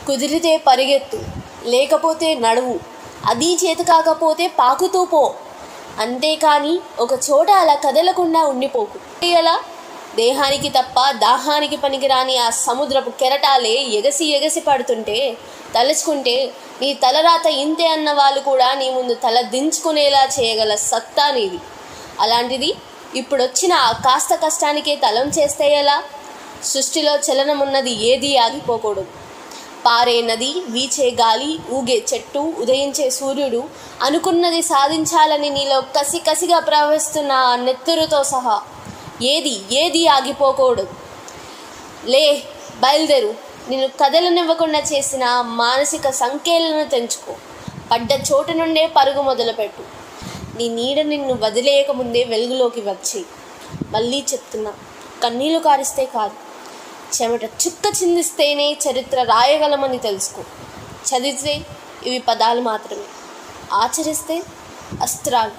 కుదిరితే పరిగెత్తు, లేకపోతే నడువు, అది చేత కాకపోతే పాకుతూ పో, అంతేకాని ఒక చోట అలా కదలకుండా ఉండిపోకు. ఎలా దేహానికి తప్ప దాహానికి పనికిరాని ఆ సముద్రపు కెరటాలే ఎగసి ఎగసి పడుతుంటే తలుచుకుంటే నీ తలరాత ఇంతే అన్న వాళ్ళు కూడా నీ ముందు తల దించుకునేలా చేయగల సత్తా నీది. అలాంటిది ఇప్పుడొచ్చిన ఆ కాస్త కష్టానికే తలం చేస్తే ఎలా? సృష్టిలో చలనమున్నది ఏదీ ఆగిపోకూడదు. పారే నది, వీచే గాలి, ఊగే చెట్టు, ఉదయించే సూర్యుడు, అనుకున్నది సాధించాలని నీలో కసి కసిగా ప్రవహిస్తున్న ఆ నెత్తురుతో సహా ఏది ఆగిపోకూడదు. లే, బయలుదేరు. నిన్ను కదలనివ్వకుండా చేసిన మానసిక సంఖ్యలను తెంచుకో. పడ్డ చోటు నుండే పరుగు మొదలుపెట్టు. నీ నీడ నిన్ను వదిలేయకముందే వెలుగులోకి వచ్చి. మళ్ళీ చెప్తున్నా, కన్నీళ్లు కారిస్తే కాదు, చెమట చుక్క చిందిస్తేనే చరిత్ర రాయగలమని తెలుసుకో. చదివితే ఇవి పదాలు మాత్రమే, ఆచరిస్తే అస్త్రాలు.